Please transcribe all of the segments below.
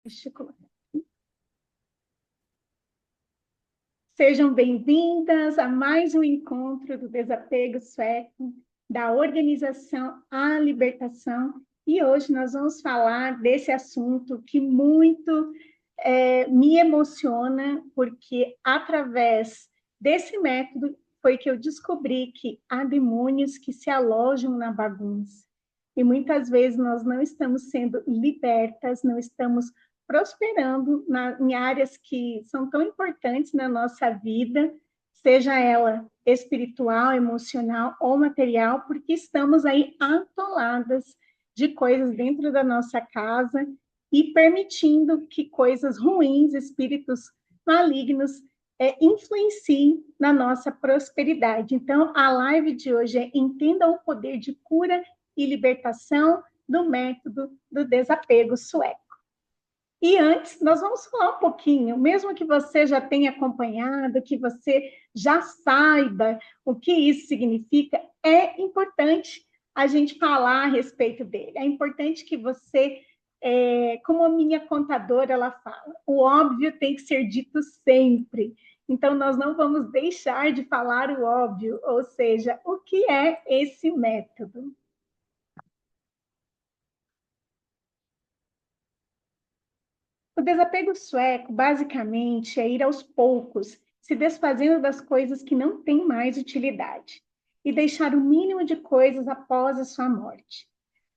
Deixa eu colocar. Sejam bem-vindas a mais um encontro do Desapego Sueco, da Organização à Libertação. E hoje nós vamos falar desse assunto que muito me emociona, porque através desse método foi que eu descobri que há demônios que se alojam na bagunça. E muitas vezes nós não estamos sendo libertas, não estamos prosperando em áreas que são tão importantes na nossa vida, seja ela espiritual, emocional ou material, porque estamos aí atoladas de coisas dentro da nossa casa e permitindo que coisas ruins, espíritos malignos, influenciem na nossa prosperidade. Então, a live de hoje é Entenda o Poder de Cura e Libertação do Método do Desapego Sueco. E antes, nós vamos falar um pouquinho, mesmo que você já tenha acompanhado, que você já saiba o que isso significa, é importante a gente falar a respeito dele. É importante que você, como a minha contadora, ela fala, o óbvio tem que ser dito sempre. Então, nós não vamos deixar de falar o óbvio, ou seja, o que é esse método. O desapego sueco, basicamente, é ir aos poucos, se desfazendo das coisas que não têm mais utilidade e deixar o mínimo de coisas após a sua morte.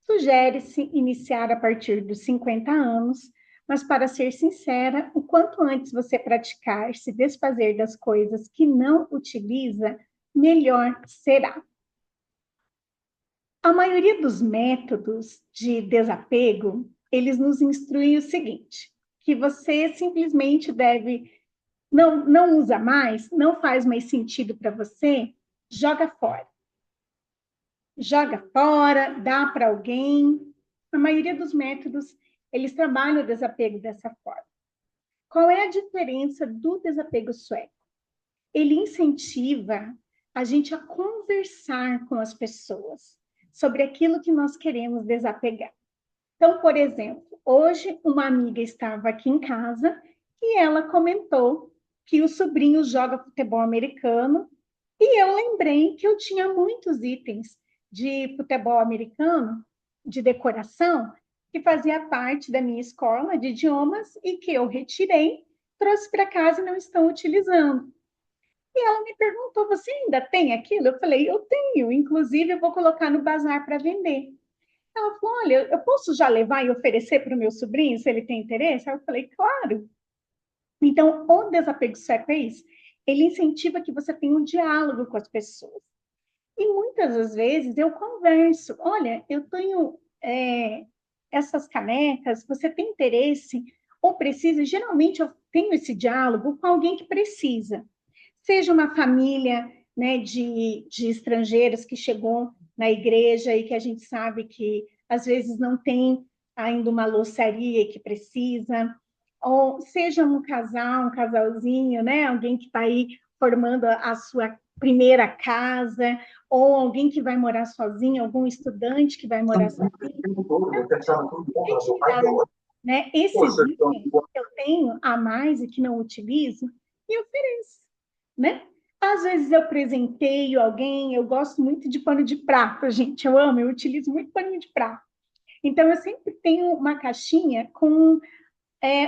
Sugere-se iniciar a partir dos 50 anos, mas, para ser sincera, o quanto antes você praticar se desfazer das coisas que não utiliza, melhor será. A maioria dos métodos de desapego, eles nos instruem o seguinte, que você simplesmente deve, não usa mais, não faz mais sentido para você, joga fora. Joga fora, dá para alguém. A maioria dos métodos, eles trabalham o desapego dessa forma. Qual é a diferença do desapego sueco? Ele incentiva a gente a conversar com as pessoas sobre aquilo que nós queremos desapegar. Então, por exemplo, hoje uma amiga estava aqui em casa e ela comentou que o sobrinho joga futebol americano e eu lembrei que eu tinha muitos itens de futebol americano, de decoração, que fazia parte da minha escola de idiomas e que eu retirei, trouxe para casa e não estão utilizando. E ela me perguntou: você ainda tem aquilo? Eu falei: eu tenho, inclusive eu vou colocar no bazar para vender. Ela falou: olha, eu posso já levar e oferecer para o meu sobrinho, se ele tem interesse? Aí eu falei: claro. Então, o desapego sueco é isso. Ele incentiva que você tenha um diálogo com as pessoas. E muitas das vezes eu converso: olha, eu tenho essas canecas, você tem interesse ou precisa? Geralmente eu tenho esse diálogo com alguém que precisa. Seja uma família, né, de estrangeiros que chegou na igreja e que a gente sabe que às vezes não tem ainda uma louçaria que precisa, ou seja um casalzinho, né, alguém que está aí formando a sua primeira casa, ou alguém que vai morar sozinho, algum estudante que vai morar sozinho. Retirar, né, esses itens que eu tenho a mais e que não utilizo e ofereço, né? Às vezes eu presenteio alguém, eu gosto muito de pano de prato, gente, eu amo, eu utilizo muito pano de prato. Então, eu sempre tenho uma caixinha com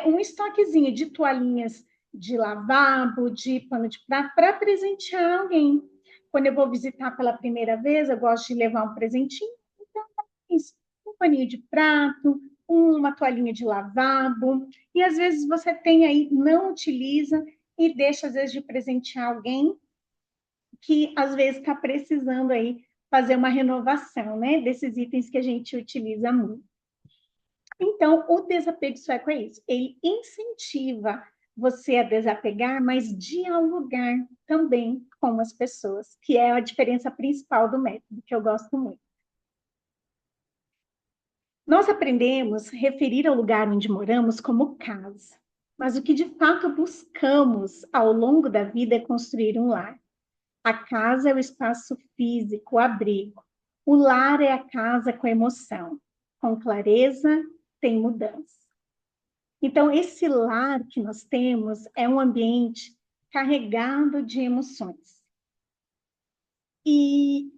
um estoquezinho de toalhinhas de lavabo, de pano de prato, para presentear alguém. Quando eu vou visitar pela primeira vez, eu gosto de levar um presentinho, então, isso, um paninho de prato, uma toalhinha de lavabo, e às vezes você tem aí, não utiliza, e deixa, às vezes, de presentear alguém que, às vezes, está precisando aí fazer uma renovação, né, desses itens que a gente utiliza muito. Então, o desapego sueco é isso, ele incentiva você a desapegar, mas dialogar também com as pessoas, que é a diferença principal do método, que eu gosto muito. Nós aprendemos a referir ao lugar onde moramos como casa, mas o que de fato buscamos ao longo da vida é construir um lar. A casa é o espaço físico, o abrigo. O lar é a casa com emoção. Com clareza, tem mudança. Então, esse lar que nós temos é um ambiente carregado de emoções. E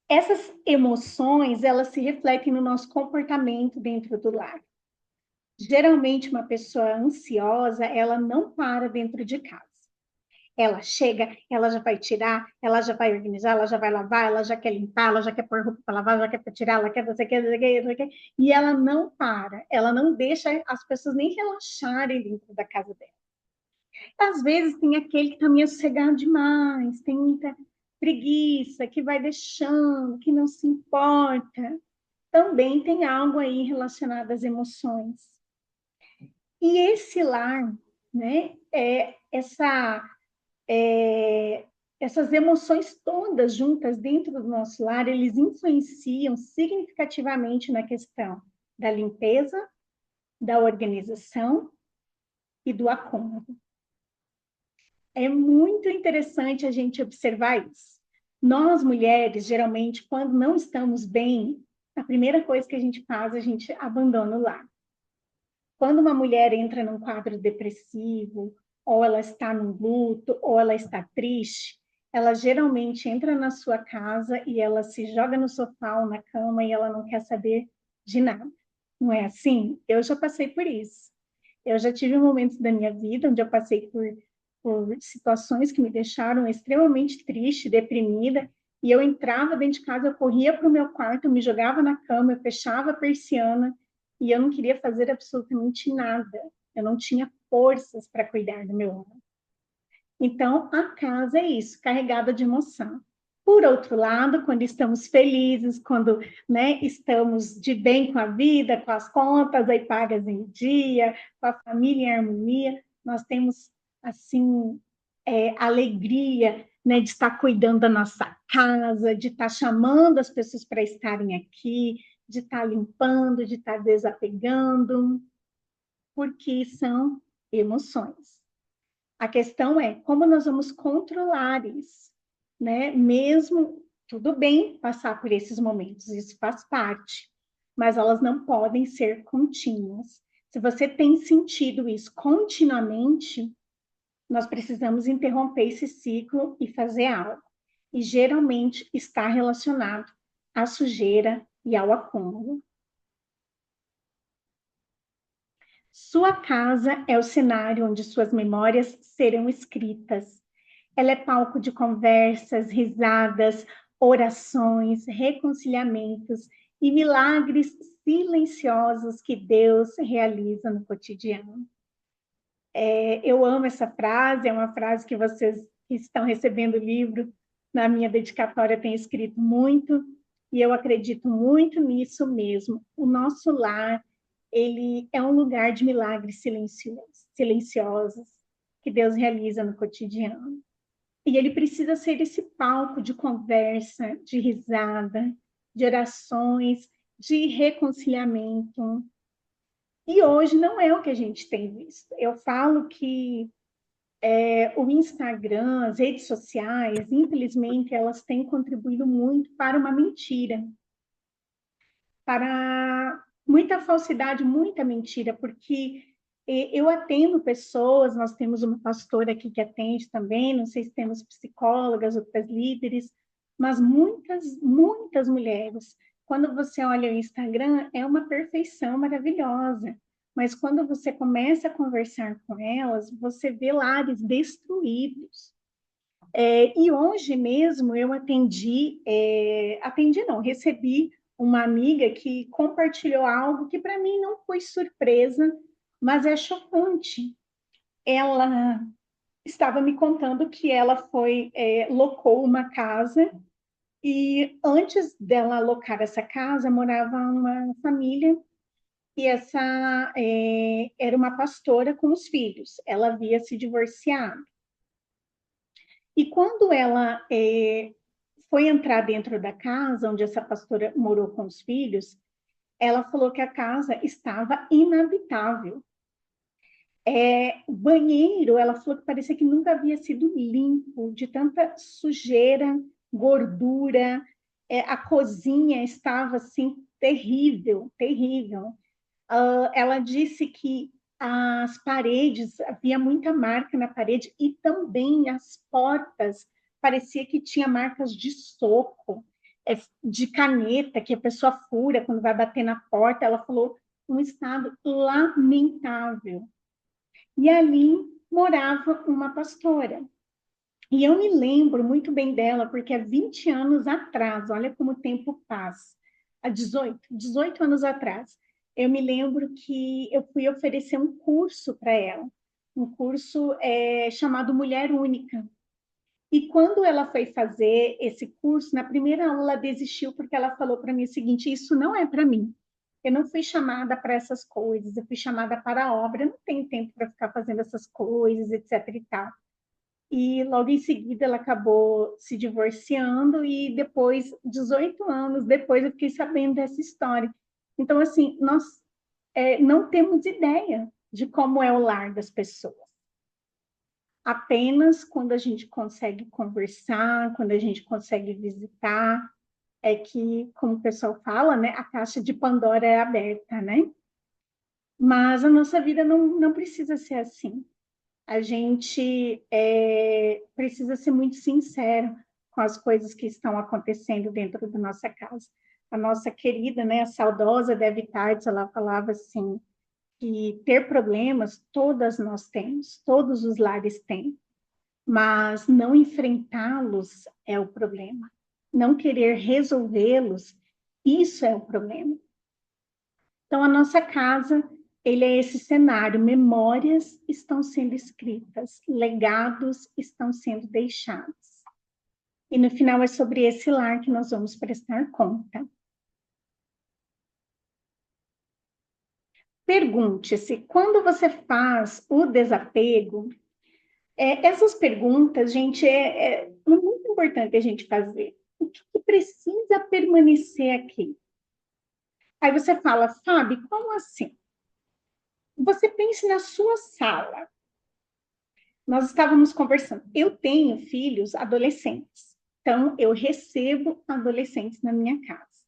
essas emoções, elas se refletem no nosso comportamento dentro do lar. Geralmente, uma pessoa ansiosa, ela não para dentro de casa. Ela chega, ela já vai tirar, ela já vai organizar, ela já vai lavar, ela já quer limpar, ela já quer pôr roupa para lavar, ela já quer tirar, ela quer, você quer, e ela não para, ela não deixa as pessoas nem relaxarem dentro da casa dela. Às vezes tem aquele que também é sossegado demais, tem muita preguiça, que vai deixando, que não se importa. Também tem algo aí relacionado às emoções. E esse lar, né, essas emoções todas juntas dentro do nosso lar, eles influenciam significativamente na questão da limpeza, da organização e do acúmulo. É muito interessante a gente observar isso. Nós, mulheres, geralmente, quando não estamos bem, a primeira coisa que a gente faz, a gente abandona o lar. Quando uma mulher entra num quadro depressivo, ou ela está num luto, ou ela está triste, ela geralmente entra na sua casa e ela se joga no sofá ou na cama e ela não quer saber de nada. Não é assim? Eu já passei por isso. Eu já tive momentos da minha vida onde eu passei por situações que me deixaram extremamente triste, deprimida, e eu entrava dentro de casa, eu corria para o meu quarto, eu me jogava na cama, eu fechava a persiana, e eu não queria fazer absolutamente nada. Eu não tinha forças para cuidar do meu homem. Então, a casa é isso, carregada de emoção. Por outro lado, quando estamos felizes, quando, né, estamos de bem com a vida, com as contas aí pagas em dia, com a família em harmonia, nós temos, assim, alegria, né, de estar cuidando da nossa casa, de estar chamando as pessoas para estarem aqui, de estar limpando, de estar desapegando, porque são emoções. A questão é como nós vamos controlar isso, né? Mesmo tudo bem passar por esses momentos, isso faz parte, mas elas não podem ser contínuas. Se você tem sentido isso continuamente, nós precisamos interromper esse ciclo e fazer algo. E geralmente está relacionado à sujeira e ao acúmulo. Sua casa é o cenário onde suas memórias serão escritas. Ela é palco de conversas, risadas, orações, reconciliamentos e milagres silenciosos que Deus realiza no cotidiano. Eu amo essa frase, é uma frase que vocês que estão recebendo o livro na minha dedicatória têm escrito muito, e eu acredito muito nisso mesmo. O nosso lar, ele é um lugar de milagres silenciosos que Deus realiza no cotidiano. E ele precisa ser esse palco de conversa, de risada, de orações, de reconciliamento. E hoje não é o que a gente tem visto. Eu falo que o Instagram, as redes sociais, infelizmente, elas têm contribuído muito para uma mentira, para muita falsidade, muita mentira, porque eu atendo pessoas, nós temos uma pastora aqui que atende também, não sei se temos psicólogas, outras líderes, mas muitas mulheres, quando você olha o Instagram, é uma perfeição maravilhosa, mas quando você começa a conversar com elas, você vê lares destruídos. E hoje mesmo eu atendi não, recebi uma amiga que compartilhou algo que para mim não foi surpresa, mas é chocante. Ela estava me contando que ela locou uma casa e antes dela alocar essa casa morava uma família e essa era uma pastora com os filhos. Ela havia se divorciado. E quando ela foi entrar dentro da casa onde essa pastora morou com os filhos, ela falou que a casa estava inabitável. O banheiro, ela falou que parecia que nunca havia sido limpo, de tanta sujeira, gordura. A cozinha estava assim terrível, terrível. Ela disse que as paredes, havia muita marca na parede, e também as portas, parecia que tinha marcas de soco, de caneta, que a pessoa fura quando vai bater na porta. Ela falou, um estado lamentável. E ali morava uma pastora. E eu me lembro muito bem dela, porque há 20 anos atrás, olha como o tempo passa, há 18 anos atrás, eu me lembro que eu fui oferecer um curso para ela, um curso chamado Mulher Única. E quando ela foi fazer esse curso, na primeira aula ela desistiu, porque ela falou para mim o seguinte, isso não é para mim. Eu não fui chamada para essas coisas, eu fui chamada para a obra, eu não tenho tempo para ficar fazendo essas coisas, etc e tal. E logo em seguida ela acabou se divorciando e depois, 18 anos depois, eu fiquei sabendo dessa história. Então, assim, nós não temos ideia de como é o lar das pessoas. Apenas quando a gente consegue conversar, quando a gente consegue visitar, é que, como o pessoal fala, né, a caixa de Pandora é aberta, né? Mas a nossa vida não precisa ser assim. A gente precisa ser muito sincero com as coisas que estão acontecendo dentro da nossa casa. A nossa querida, né, a saudosa Debbie Tardes, ela falava assim, que ter problemas, todas nós temos, todos os lares têm, mas não enfrentá-los é o problema. Não querer resolvê-los, isso é o problema. Então, a nossa casa, ele é esse cenário, memórias estão sendo escritas, legados estão sendo deixados. E no final é sobre esse lar que nós vamos prestar conta. Pergunte-se, quando você faz o desapego, essas perguntas, gente, é muito importante a gente fazer. O que precisa permanecer aqui? Aí você fala, Fábio, como assim? Você pense na sua sala. Nós estávamos conversando. Eu tenho filhos adolescentes, então eu recebo adolescentes na minha casa.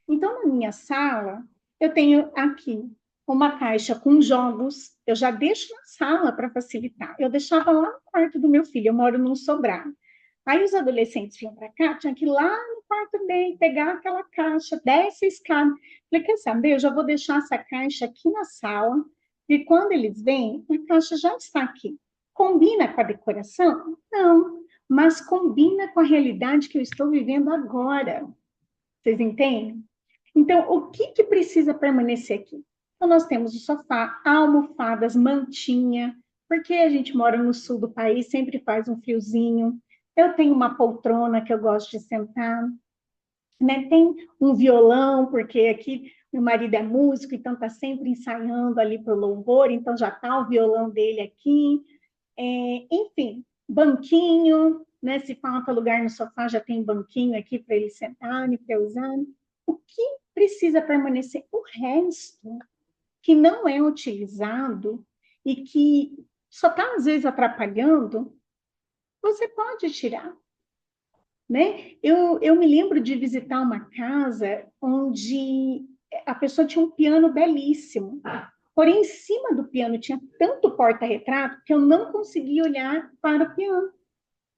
Então, na minha sala, eu tenho aqui uma caixa com jogos, eu já deixo na sala para facilitar. Eu deixava lá no quarto do meu filho, eu moro num sobrado. Aí os adolescentes vinham para cá, tinha que ir lá no quarto dele, pegar aquela caixa, desce a escada. Falei, quer saber, eu já vou deixar essa caixa aqui na sala, e quando eles vêm, a caixa já está aqui. Combina com a decoração? Não, mas combina com a realidade que eu estou vivendo agora. Vocês entendem? Então, o que precisa permanecer aqui? Então, nós temos o sofá, almofadas, mantinha, porque a gente mora no sul do país, sempre faz um friozinho. Eu tenho uma poltrona que eu gosto de sentar, né? Tem um violão, porque aqui meu marido é músico, então está sempre ensaiando ali para o louvor, então já está o violão dele aqui. Enfim, banquinho, né? Se falta lugar no sofá, já tem banquinho aqui para ele sentar, para usar. O que precisa permanecer? O resto que não é utilizado e que só está, às vezes, atrapalhando, você pode tirar. Né? Eu me lembro de visitar uma casa onde a pessoa tinha um piano belíssimo, porém, em cima do piano tinha tanto porta-retrato que eu não conseguia olhar para o piano.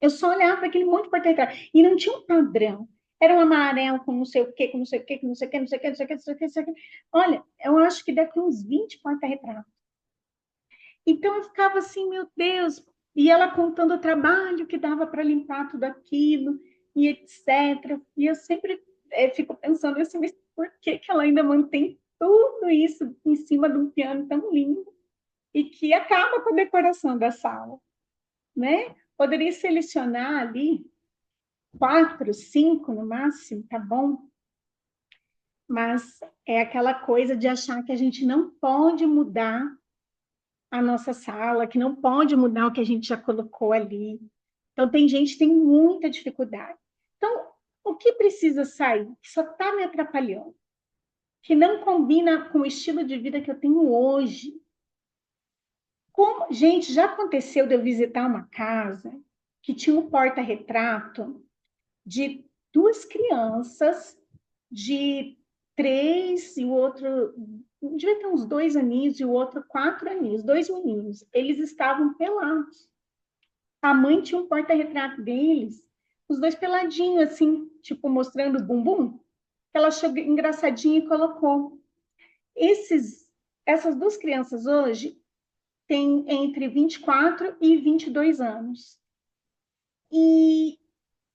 Eu só olhava para aquele monte de porta-retrato. E não tinha um padrão. Era um amarelo com não sei o quê, com não sei o quê, com não sei o quê, não sei o quê, não sei o quê, não sei o quê, não sei o quê. Olha, eu acho que deve ter uns 20 porta-retratos. Então, eu ficava assim, meu Deus. E ela contando o trabalho que dava para limpar tudo aquilo, e etc. E eu sempre fico pensando assim, mas por que ela ainda mantém tudo isso em cima de um piano tão lindo e que acaba com a decoração da sala, né? Poderia selecionar ali 4, 5 no máximo, tá bom? Mas é aquela coisa de achar que a gente não pode mudar a nossa sala, que não pode mudar o que a gente já colocou ali. Então, tem gente que tem muita dificuldade. Então, o que precisa sair? Que só está me atrapalhando, que não combina com o estilo de vida que eu tenho hoje. Como, gente, já aconteceu de eu visitar uma casa que tinha um porta-retrato de 2 crianças de 3 e o outro devia ter uns 2 aninhos e o outro 4 aninhos, 2 meninos. Eles estavam pelados. A mãe tinha um porta-retrato deles, os dois peladinhos, assim, tipo, mostrando o bumbum. Ela achou engraçadinha e colocou. Essas duas crianças hoje têm entre 24 e 22 anos. E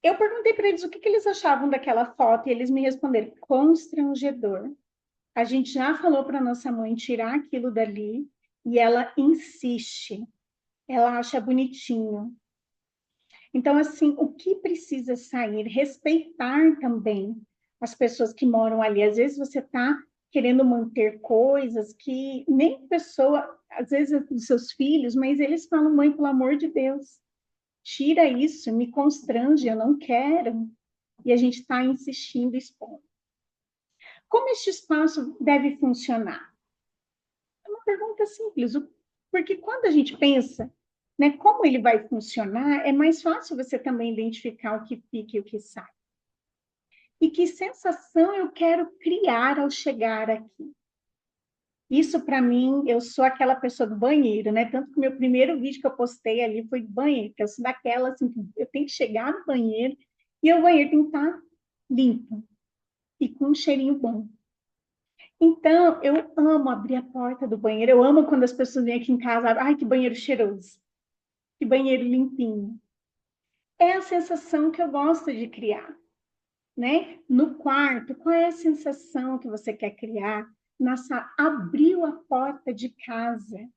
eu perguntei para eles o que eles achavam daquela foto e eles me responderam: constrangedor. A gente já falou para nossa mãe tirar aquilo dali e ela insiste. Ela acha bonitinho. Então, assim, o que precisa sair? Respeitar também as pessoas que moram ali. Às vezes você está querendo manter coisas que nem pessoa, às vezes é dos seus filhos, mas eles falam: mãe, pelo amor de Deus, tira isso, me constrange, eu não quero. E a gente está insistindo, expondo. Como este espaço deve funcionar? É uma pergunta simples, porque quando a gente pensa, né, como ele vai funcionar, é mais fácil você também identificar o que fica e o que sai. E que sensação eu quero criar ao chegar aqui? Isso, para mim, eu sou aquela pessoa do banheiro, né? Tanto que o meu primeiro vídeo que eu postei ali foi do banheiro, que eu sou daquela, assim, que eu tenho que chegar no banheiro e o banheiro tem que estar limpo e com um cheirinho bom. Então, eu amo abrir a porta do banheiro, eu amo quando as pessoas vêm aqui em casa, ai, que banheiro cheiroso, que banheiro limpinho. É a sensação que eu gosto de criar, né? No quarto, qual é a sensação que você quer criar? Abriu a porta de casa,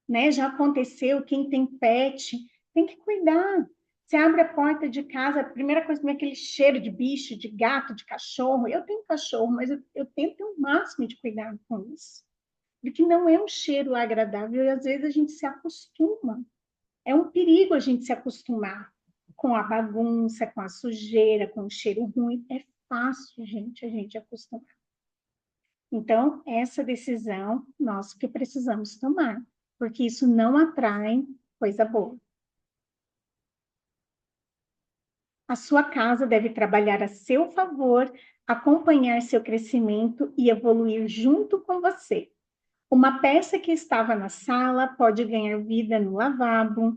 né? Já aconteceu, quem tem pet, tem que cuidar. Você abre a porta de casa, a primeira coisa que vem é aquele cheiro de bicho, de gato, de cachorro. Eu tenho cachorro, mas eu tento ter o máximo de cuidado com isso. Porque não é um cheiro agradável e às vezes a gente se acostuma. É um perigo a gente se acostumar com a bagunça, com a sujeira, com o cheiro ruim. É fácil, gente, a gente acostumar. Então, essa decisão nós que precisamos tomar, porque isso não atrai coisa boa. A sua casa deve trabalhar a seu favor, acompanhar seu crescimento e evoluir junto com você. Uma peça que estava na sala pode ganhar vida no lavabo,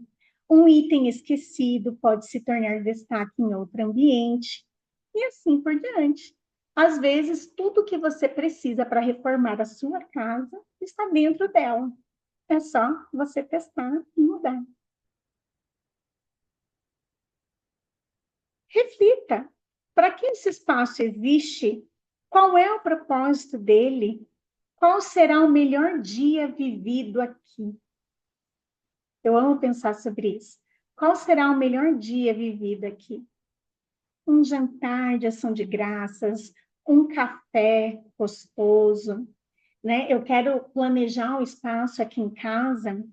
um item esquecido pode se tornar destaque em outro ambiente, e assim por diante. Às vezes, tudo que você precisa para reformar a sua casa está dentro dela. É só você testar e mudar. Reflita: para que esse espaço existe? Qual é o propósito dele? Qual será o melhor dia vivido aqui? Eu amo pensar sobre isso. Qual será o melhor dia vivido aqui? Um jantar de ação de graças, um café gostoso, né? Eu quero planejar um espaço aqui em casa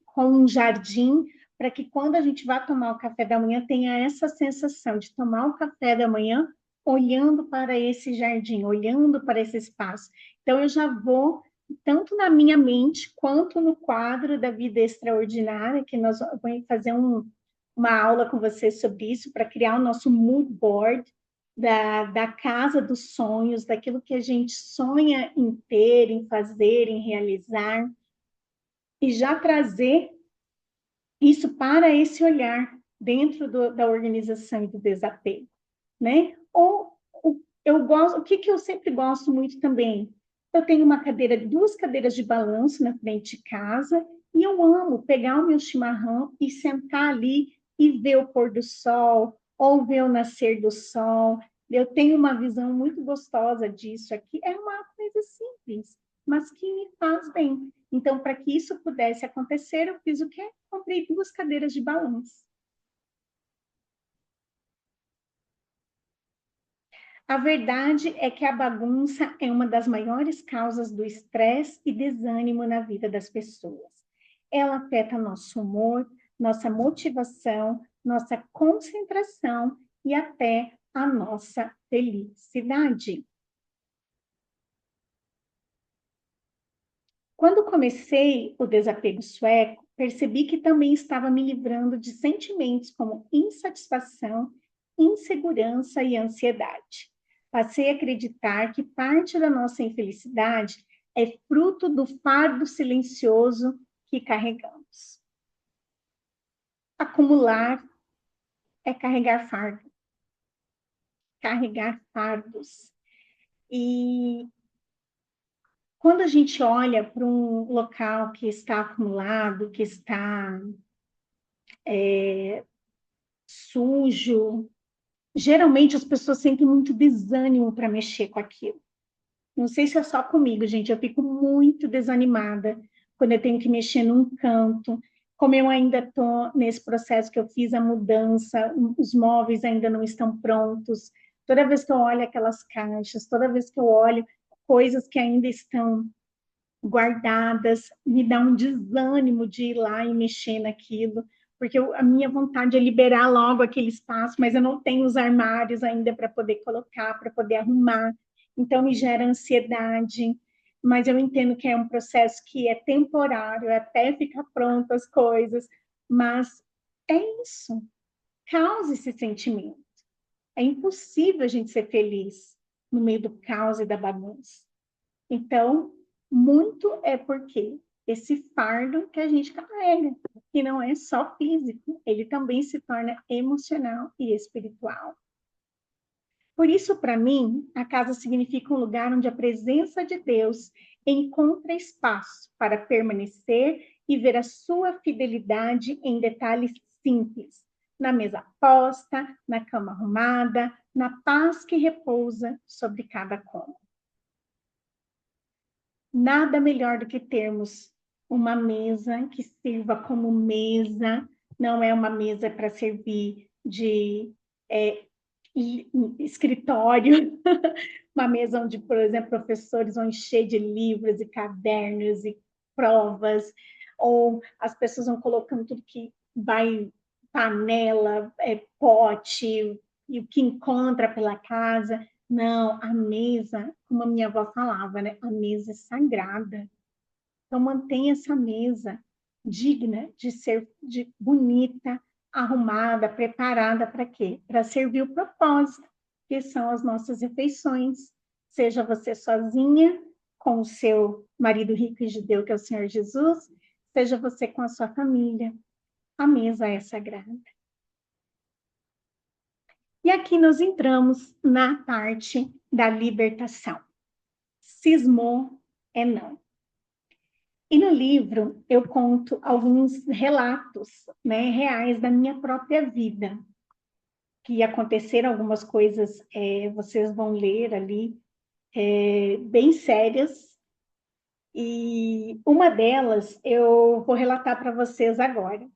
com um jardim, para que quando a gente vá tomar o café da manhã, tenha essa sensação de tomar o café da manhã olhando para esse jardim, olhando para esse espaço. Então, eu já vou, tanto na minha mente, quanto no quadro da vida extraordinária, que nós vamos fazer uma aula com você sobre isso, para criar o nosso mood board da casa dos sonhos, daquilo que a gente sonha em ter, em fazer, em realizar, e já trazer isso para esse olhar dentro da organização e do desapego, né? O que eu sempre gosto muito também? Eu tenho duas cadeiras de balanço na frente de casa, e eu amo pegar o meu chimarrão e sentar ali e ver o pôr do sol, ou ver o nascer do sol. Eu tenho uma visão muito gostosa disso aqui. É uma coisa simples, mas que me faz bem. Então, para que isso pudesse acontecer, eu fiz o quê? Comprei duas cadeiras de balanço. A verdade é que a bagunça é uma das maiores causas do estresse e desânimo na vida das pessoas. Ela afeta nosso humor, nossa motivação, nossa concentração e até a nossa felicidade. Quando comecei o desapego sueco, percebi que também estava me livrando de sentimentos como insatisfação, insegurança e ansiedade. Passei a acreditar que parte da nossa infelicidade é fruto do fardo silencioso que carregamos. Acumular é carregar fardo, carregar fardos. E quando a gente olha para um local que está acumulado, que está sujo, geralmente as pessoas sentem muito desânimo para mexer com aquilo. Não sei se é só comigo, gente, eu fico muito desanimada quando eu tenho que mexer num canto. Como eu ainda estou nesse processo que eu fiz a mudança, os móveis ainda não estão prontos. Toda vez que eu olho aquelas caixas, toda vez que eu olho coisas que ainda estão guardadas, me dá um desânimo de ir lá e mexer naquilo, porque a minha vontade é liberar logo aquele espaço, mas eu não tenho os armários ainda para poder colocar, para poder arrumar, então me gera ansiedade, mas eu entendo que é um processo que é temporário, até ficar pronto as coisas, mas é isso, causa esse sentimento. É impossível a gente ser feliz no meio do caos e da bagunça. Então, muito é porque esse fardo que a gente carrega, que não é só físico, ele também se torna emocional e espiritual. Por isso, para mim, a casa significa um lugar onde a presença de Deus encontra espaço para permanecer e ver a sua fidelidade em detalhes simples, na mesa posta, na cama arrumada, na paz que repousa sobre cada cômodo. Nada melhor do que termos uma mesa que sirva como mesa, não é uma mesa para servir de escritório, uma mesa onde, por exemplo, professores vão encher de livros e cadernos e provas, ou as pessoas vão colocando tudo que vai, panela, pote, e o que encontra pela casa. Não, a mesa, como a minha avó falava, né? A mesa é sagrada. Então, mantenha essa mesa digna de ser bonita, arrumada, preparada para quê? Para servir o propósito, que são as nossas refeições. Seja você sozinha, com o seu marido rico e judeu, que é o Senhor Jesus, seja você com a sua família. A mesa é sagrada. E aqui nós entramos na parte da libertação. Cismou é não. E no livro eu conto alguns relatos, né, reais da minha própria vida, que aconteceram algumas coisas, vocês vão ler ali, bem sérias, e uma delas eu vou relatar para vocês agora.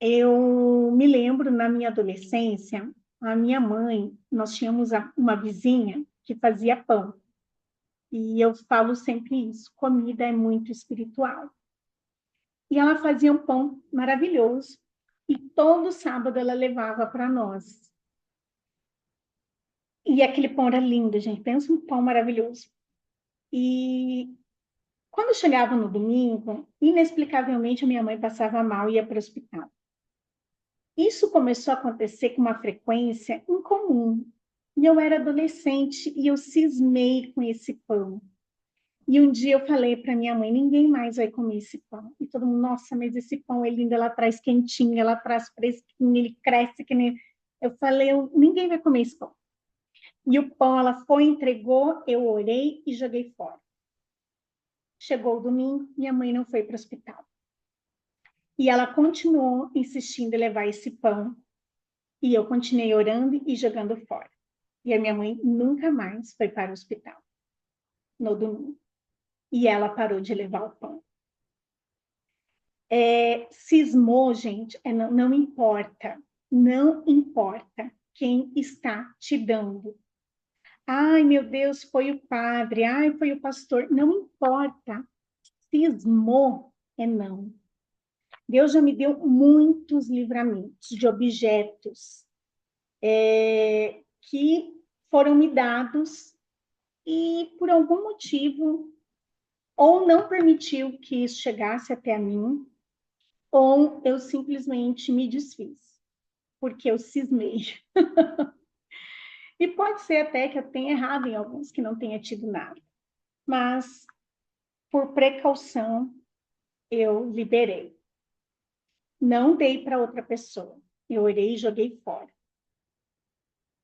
Eu me lembro, na minha adolescência, a minha mãe, nós tínhamos uma vizinha que fazia pão. E eu falo sempre isso, comida é muito espiritual. E ela fazia um pão maravilhoso. E todo sábado ela levava para nós. E aquele pão era lindo, gente. Pensa um pão maravilhoso. E quando chegava no domingo, inexplicavelmente a minha mãe passava mal e ia para o hospital. Isso começou a acontecer com uma frequência incomum. E eu era adolescente e eu cismei com esse pão. E um dia eu falei para minha mãe, ninguém mais vai comer esse pão. E todo mundo, nossa, mas esse pão é lindo, ela traz quentinho, ela traz fresquinho, ele cresce que nem... Eu falei, ninguém vai comer esse pão. E o pão, ela foi, entregou, eu orei e joguei fora. Chegou o domingo, minha mãe não foi para o hospital. E ela continuou insistindo em levar esse pão. E eu continuei orando e jogando fora. E a minha mãe nunca mais foi para o hospital no domingo. E ela parou de levar o pão. Cismou, gente, não importa. Não importa quem está te dando. Ai, meu Deus, foi o padre. Ai, foi o pastor. Não importa. Cismou é não. Deus já me deu muitos livramentos de objetos que foram me dados e, por algum motivo, ou não permitiu que isso chegasse até a mim, ou eu simplesmente me desfiz, porque eu cismei. E pode ser até que eu tenha errado em alguns, que não tenha tido nada. Mas, por precaução, eu liberei. Não dei para outra pessoa. Eu orei e joguei fora.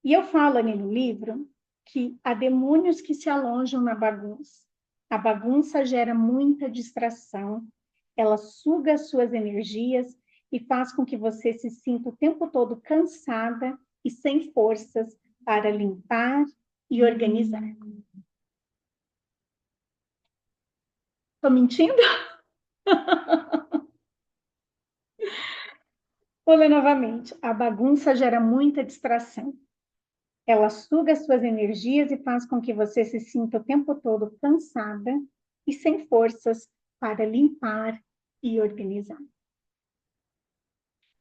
E eu falo ali no livro que há demônios que se alojam na bagunça. A bagunça gera muita distração, ela suga as suas energias e faz com que você se sinta o tempo todo cansada e sem forças para limpar e organizar. Estou mentindo? Vou ler novamente. A bagunça gera muita distração. Ela suga as suas energias e faz com que você se sinta o tempo todo cansada e sem forças para limpar e organizar.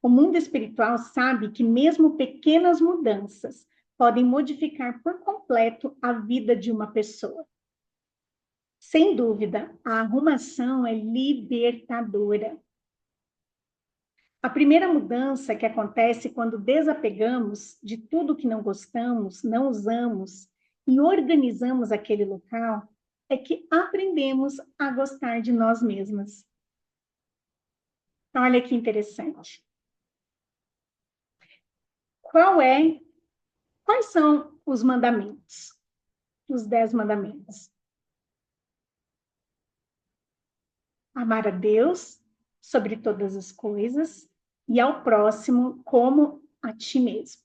O mundo espiritual sabe que mesmo pequenas mudanças podem modificar por completo a vida de uma pessoa. Sem dúvida, a arrumação é libertadora. A primeira mudança que acontece quando desapegamos de tudo que não gostamos, não usamos e organizamos aquele local é que aprendemos a gostar de nós mesmas. Olha que interessante. Quais são os mandamentos? Os 10 mandamentos. Amar a Deus sobre todas as coisas e ao próximo como a ti mesmo.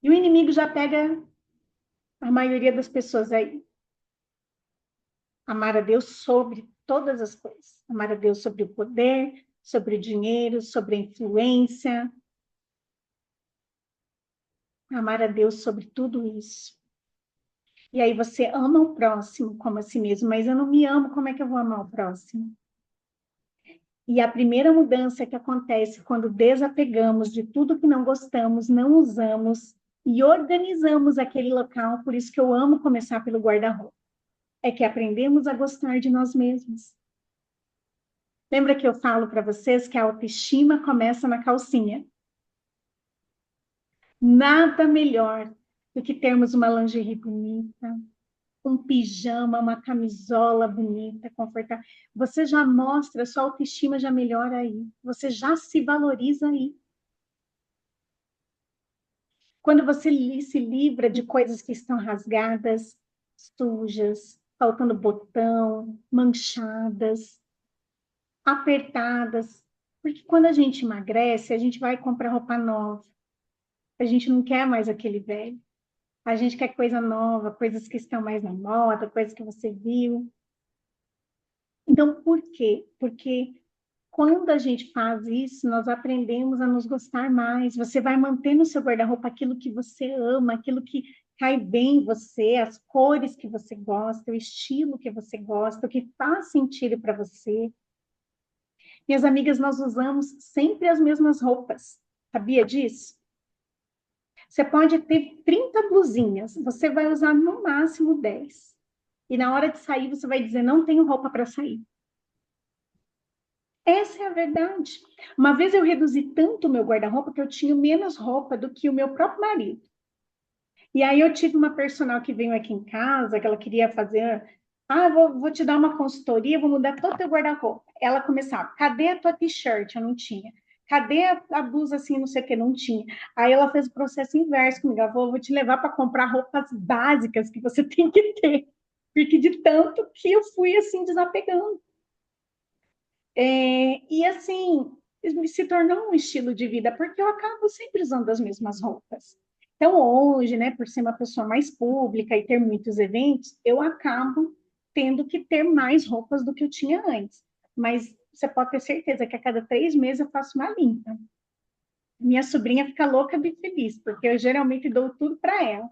E o inimigo já pega a maioria das pessoas aí. Amar a Deus sobre todas as coisas. Amar a Deus sobre o poder, sobre o dinheiro, sobre a influência. Amar a Deus sobre tudo isso. E aí você ama o próximo como a si mesmo, mas eu não me amo, como é que eu vou amar o próximo? E a primeira mudança que acontece quando desapegamos de tudo que não gostamos, não usamos e organizamos aquele local, por isso que eu amo começar pelo guarda-roupa, é que aprendemos a gostar de nós mesmos. Lembra que eu falo para vocês que a autoestima começa na calcinha? Nada melhor do que termos uma lingerie bonita, um pijama, uma camisola bonita, confortável. Você já mostra, sua autoestima já melhora aí. Você já se valoriza aí. Quando você se livra de coisas que estão rasgadas, sujas, faltando botão, manchadas, apertadas. Porque quando a gente emagrece, a gente vai comprar roupa nova. A gente não quer mais aquele velho. A gente quer coisa nova, coisas que estão mais na moda, coisas que você viu. Então, por quê? Porque quando a gente faz isso, nós aprendemos a nos gostar mais. Você vai manter no seu guarda-roupa aquilo que você ama, aquilo que cai bem em você, as cores que você gosta, o estilo que você gosta, o que faz sentido para você. Minhas amigas, nós usamos sempre as mesmas roupas. Sabia disso? Você pode ter 30 blusinhas, você vai usar no máximo 10. E na hora de sair, você vai dizer: não tenho roupa para sair. Essa é a verdade. Uma vez eu reduzi tanto o meu guarda-roupa que eu tinha menos roupa do que o meu próprio marido. E aí eu tive uma personal que veio aqui em casa, que ela queria fazer, vou te dar uma consultoria, vou mudar todo o teu guarda-roupa. Ela começava: cadê a tua t-shirt? Eu não tinha. Cadê a blusa assim, não sei o que, não tinha. Aí ela fez o processo inverso comigo. Ela falou: vou te levar para comprar roupas básicas que você tem que ter. Porque de tanto que eu fui assim desapegando. E assim, se tornou um estilo de vida, porque eu acabo sempre usando as mesmas roupas. Então, hoje, né, por ser uma pessoa mais pública e ter muitos eventos, eu acabo tendo que ter mais roupas do que eu tinha antes. Mas você pode ter certeza que a cada 3 meses eu faço uma limpa. Minha sobrinha fica louca de feliz, porque eu geralmente dou tudo para ela,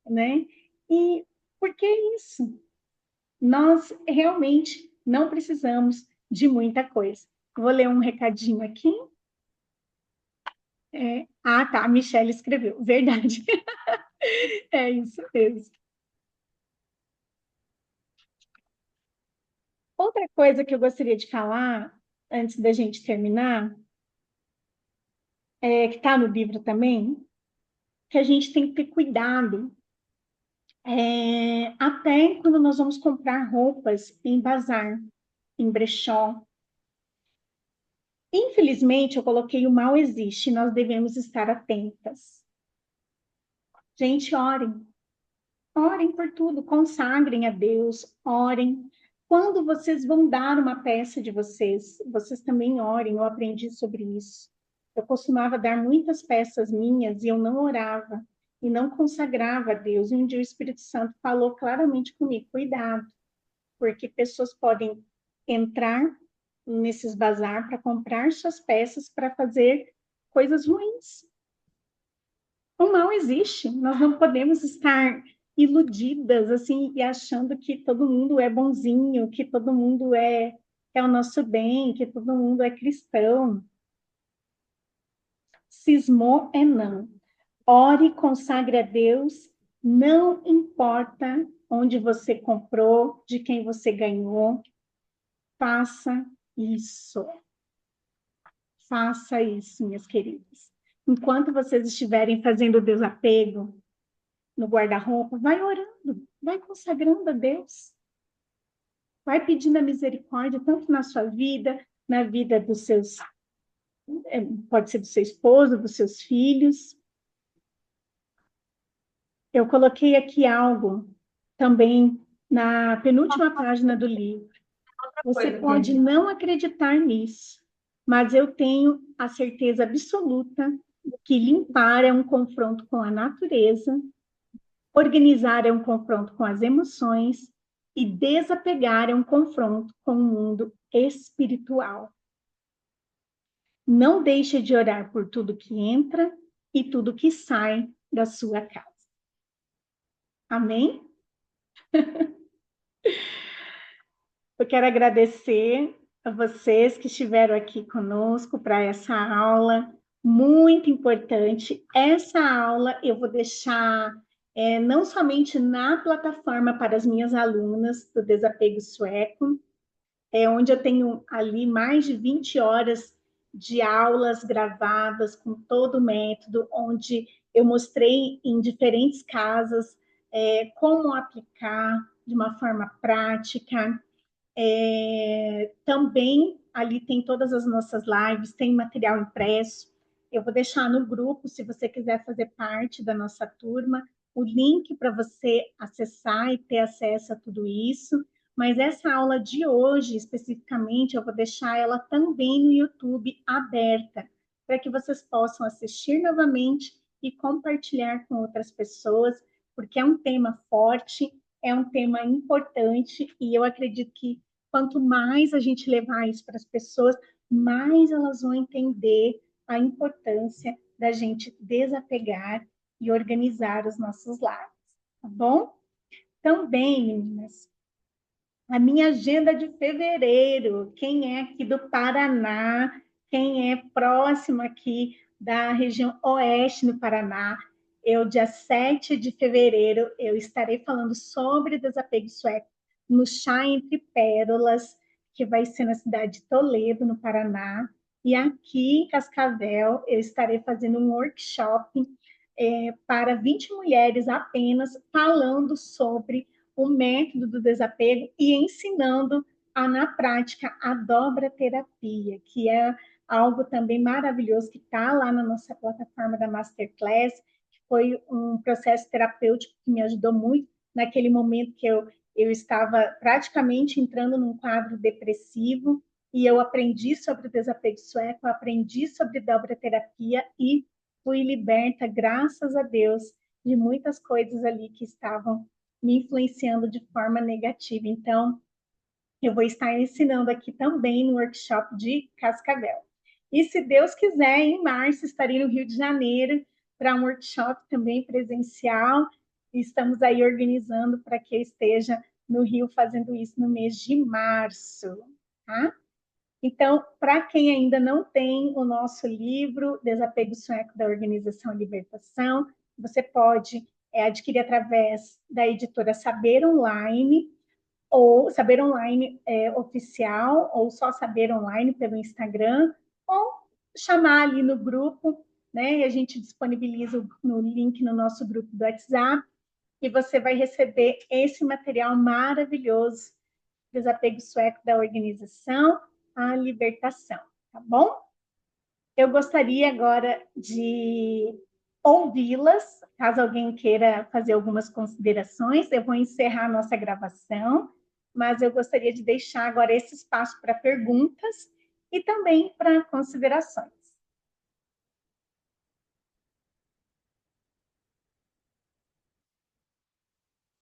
né? E por que isso? Nós realmente não precisamos de muita coisa. Vou ler um recadinho aqui. Tá, a Michelle escreveu, verdade. É isso mesmo. Outra coisa que eu gostaria de falar, antes da gente terminar, que está no livro também, que a gente tem que ter cuidado, até quando nós vamos comprar roupas em bazar, em brechó. Infelizmente, eu coloquei o mal existe, nós devemos estar atentas. Gente, orem. Orem por tudo, consagrem a Deus, orem. Quando vocês vão dar uma peça de vocês, vocês também orem. Eu aprendi sobre isso. Eu costumava dar muitas peças minhas e eu não orava e não consagrava a Deus. E um dia o Espírito Santo falou claramente comigo: cuidado, porque pessoas podem entrar nesses bazar para comprar suas peças para fazer coisas ruins. O mal existe, nós não podemos estar iludidas assim e achando que todo mundo é bonzinho, que todo mundo é o nosso bem, que todo mundo é cristão. Cismou é não. Ore, consagre a Deus, não importa onde você comprou, de quem você ganhou, faça isso. Faça isso, minhas queridas. Enquanto vocês estiverem fazendo o desapego no guarda-roupa, vai orando, vai consagrando a Deus. Vai pedindo a misericórdia, tanto na sua vida, na vida dos seus, pode ser do seu esposo, dos seus filhos. Eu coloquei aqui algo também na penúltima página do livro. Você pode não acreditar nisso, mas eu tenho a certeza absoluta que limpar é um confronto com a natureza, organizar é um confronto com as emoções e desapegar é um confronto com o mundo espiritual. Não deixe de orar por tudo que entra e tudo que sai da sua casa. Amém? Eu quero agradecer a vocês que estiveram aqui conosco para essa aula muito importante. Essa aula eu vou deixar não somente na plataforma para as minhas alunas do Desapego Sueco, onde eu tenho ali mais de 20 horas de aulas gravadas com todo o método, onde eu mostrei em diferentes casas como aplicar de uma forma prática. Também ali tem todas as nossas lives, tem material impresso. Eu vou deixar no grupo, se você quiser fazer parte da nossa turma, o link para você acessar e ter acesso a tudo isso. Mas essa aula de hoje, especificamente, eu vou deixar ela também no YouTube aberta, para que vocês possam assistir novamente e compartilhar com outras pessoas, porque é um tema forte, é um tema importante, e eu acredito que quanto mais a gente levar isso para as pessoas, mais elas vão entender a importância da gente desapegar e organizar os nossos lares, tá bom? Também, meninas, a minha agenda de fevereiro, quem é aqui do Paraná, quem é próximo aqui da região oeste do Paraná, dia 7 de fevereiro, eu estarei falando sobre desapego sueco no Chá Entre Pérolas, que vai ser na cidade de Toledo, no Paraná. E aqui em Cascavel, eu estarei fazendo um workshop para 20 mulheres apenas, falando sobre o método do desapego e ensinando na prática a dobra terapia, que é algo também maravilhoso que está lá na nossa plataforma da Masterclass, que foi um processo terapêutico que me ajudou muito naquele momento que eu estava praticamente entrando num quadro depressivo e eu aprendi sobre o desapego sueco, aprendi sobre dobra terapia e fui liberta, graças a Deus, de muitas coisas ali que estavam me influenciando de forma negativa. Então, eu vou estar ensinando aqui também no workshop de Cascavel. E se Deus quiser, em março estarei no Rio de Janeiro para um workshop também presencial. Estamos aí organizando para que eu esteja no Rio fazendo isso no mês de março, tá? Então, para quem ainda não tem o nosso livro Desapego Sueco da Organização e Libertação, você pode adquirir através da editora Saber Online, ou Saber Online oficial, ou só Saber Online pelo Instagram, ou chamar ali no grupo né? E a gente disponibiliza no link no nosso grupo do WhatsApp, e você vai receber esse material maravilhoso, Desapego Sueco da Organização à Libertação, tá bom? Eu gostaria agora de ouvi-las, caso alguém queira fazer algumas considerações. Eu vou encerrar a nossa gravação, mas eu gostaria de deixar agora esse espaço para perguntas e também para considerações.